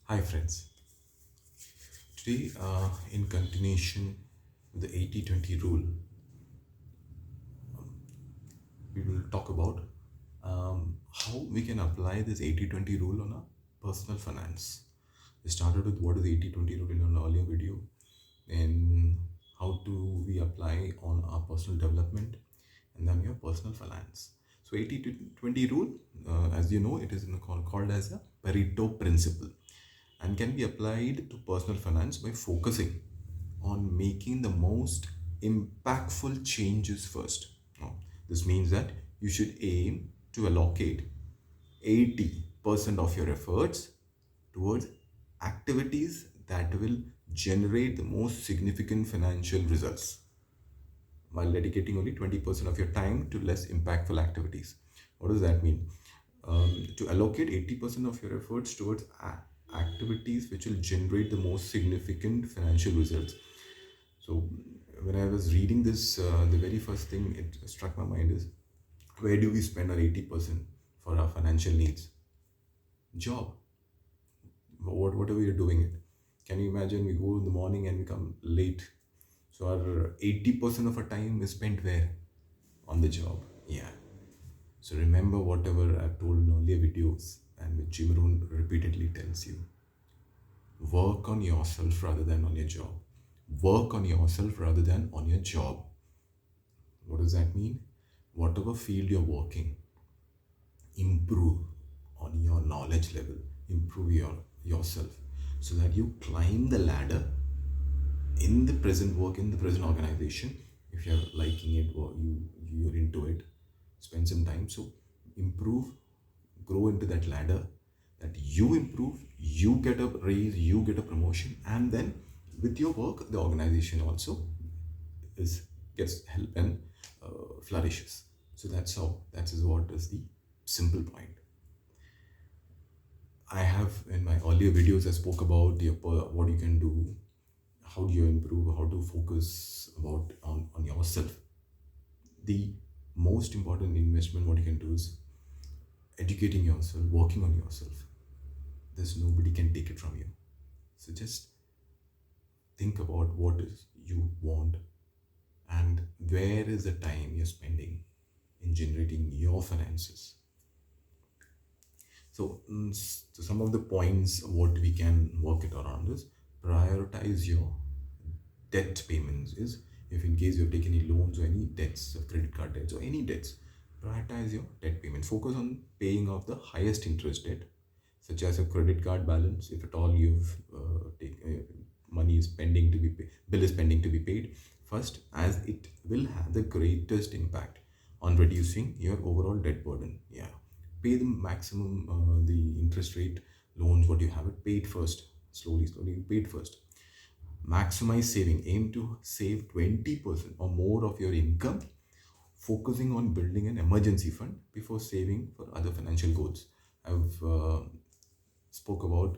Hi friends, today in continuation with the 80-20 rule, we will talk about how we can apply this 80-20 rule on our personal finance. We started with what is 80-20 rule in an earlier video and how do we apply on our personal development and then your personal finance. So 80-20 rule, as you know, it is called as a Pareto Principle and can be applied to personal finance by focusing on making the most impactful changes first. Now, this means that you should aim to allocate 80% of your efforts towards activities that will generate the most significant financial results while dedicating only 20% of your time to less impactful activities. What does that mean? To allocate 80% of your efforts towards activities which will generate the most significant financial results. So, when I was reading this, the very first thing it struck my mind is where do we spend our 80% for our financial needs? Job. Whatever you're doing it. Can you imagine we go in the morning and we come late? So, our 80% of our time is spent where? On the job. Yeah. So remember whatever I've told in earlier videos and which Jim Rohn repeatedly tells you. Work on yourself rather than on your job. Work on yourself rather than on your job. What does that mean? Whatever field you're working, improve on your knowledge level, improve yourself so that you climb the ladder in the present work, in the present organization. If you're liking it or you're into it, spend some time. So improve, grow into that ladder, that you improve, you get a raise, you get a promotion, and then with your work the organization also gets help and flourishes. So that is what is the simple point. I have in my earlier videos I spoke about what you can do, how do you improve, how to focus on yourself. The most important investment what you can do is educating yourself, working on yourself. There's nobody can take it from you. So just think about what is you want and where is the time you're spending in generating your finances. So, some of the points what we can work it around is prioritize your debt payments. Is if in case you have taken any loans or any debts, credit card debts or any debts, prioritize your debt payments. Focus on paying off the highest interest debt, such as a credit card balance. If at all you've money is pending to be paid, bill is pending to be paid first, as it will have the greatest impact on reducing your overall debt burden. Yeah, pay the maximum the interest rate loans what you have it paid first, slowly paid first. Maximize saving, aim to save 20% or more of your income, focusing on building an emergency fund before saving for other financial goals. I've spoke about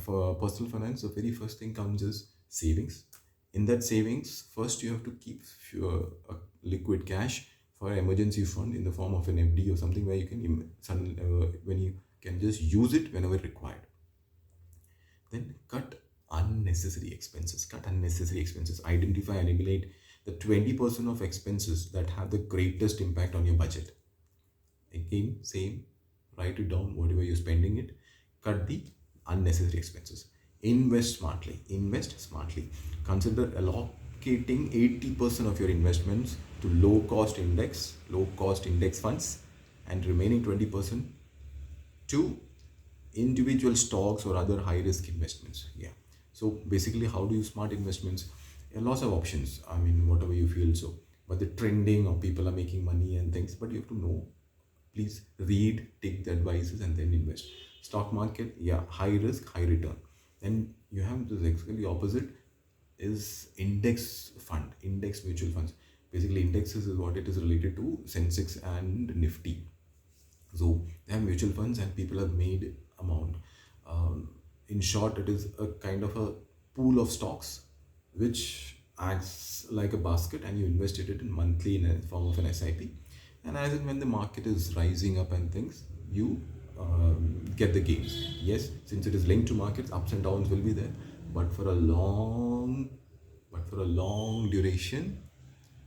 for personal finance, the very first thing comes is savings. In that savings, first you have to keep a liquid cash for an emergency fund in the form of an FD or something where you can when you can just use it whenever required. Then cut unnecessary expenses. Identify and eliminate the 20% of expenses that have the greatest impact on your budget. Again, same, write it down, whatever you're spending it, cut the unnecessary expenses. Invest smartly. Consider allocating 80% of your investments to low cost index funds, and remaining 20% to individual stocks or other high risk investments. Yeah. So basically, how do you smart investments? Lots of options. I mean, whatever you feel so. But the trending or people are making money and things, but you have to know. Please read, take the advices, and then invest. Stock market, yeah, high risk, high return. Then you have this exactly opposite is index mutual funds. Basically, indexes is what it is related to Sensex and Nifty. So they have mutual funds and people have made amount. In short, it is a kind of a pool of stocks which acts like a basket, and you invested it in monthly in a form of an SIP. And as and when the market is rising up and things, you get the gains. Yes, since it is linked to markets, ups and downs will be there, but for a long duration,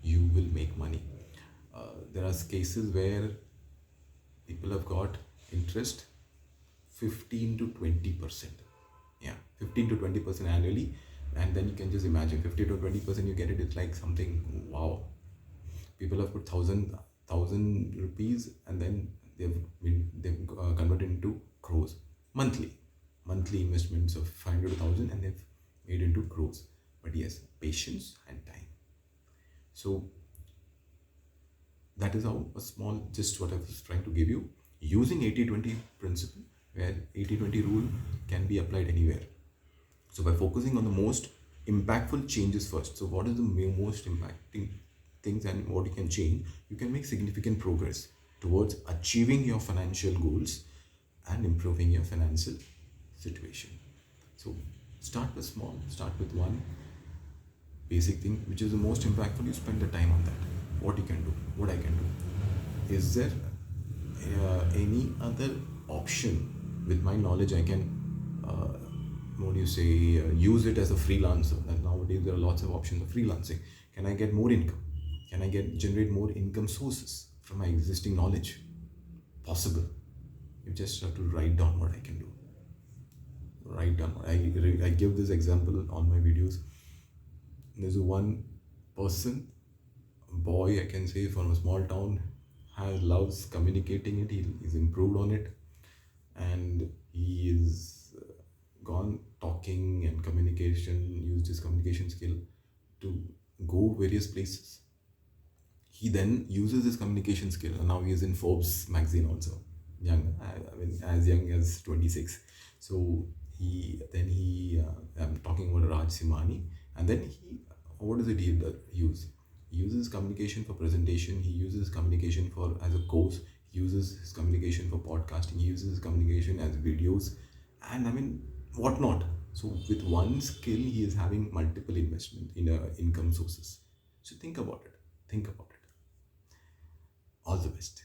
you will make money. There are cases where people have got interest 15 to 20%. Yeah, 15 to 20% annually, and then you can just imagine 50 to 20% you get it. It's like something wow. People have put thousand rupees, and then they've converted into crores monthly investments of 500,000, and they've made into crores. But yes, patience and time. So that is how a small just what I was trying to give you, using 80-20 principle, where 80-20 rule can be applied anywhere. So by focusing on the most impactful changes first. So what is the most impacting things and what you can change? You can make significant progress towards achieving your financial goals and improving your financial situation. So start with small, start with one basic thing which is the most impactful. You spend the time on that. What you can do, what I can do. Is there any other option with my knowledge I can what do you say, use it as a freelancer? And nowadays there are lots of options of freelancing. Can I get more income? Can I generate more income sources from my existing knowledge? Possible. You just have to write down what I can do. Write down. I give this example on my videos. There's one person, boy I can say, from a small town, has loves communicating it. He's improved on it, and he is gone talking and communication, used his communication skill to go various places. He then uses his communication skill, and now he is in Forbes magazine also. Young, I mean, as young as 26. So I'm talking about Raj Simani, and then what is it he use? He uses communication for presentation. He uses communication for as a course. He uses his communication for podcasting. He uses his communication as videos, and I mean whatnot. So with one skill, he is having multiple investment in income sources. So think about it. Think about it. All the best.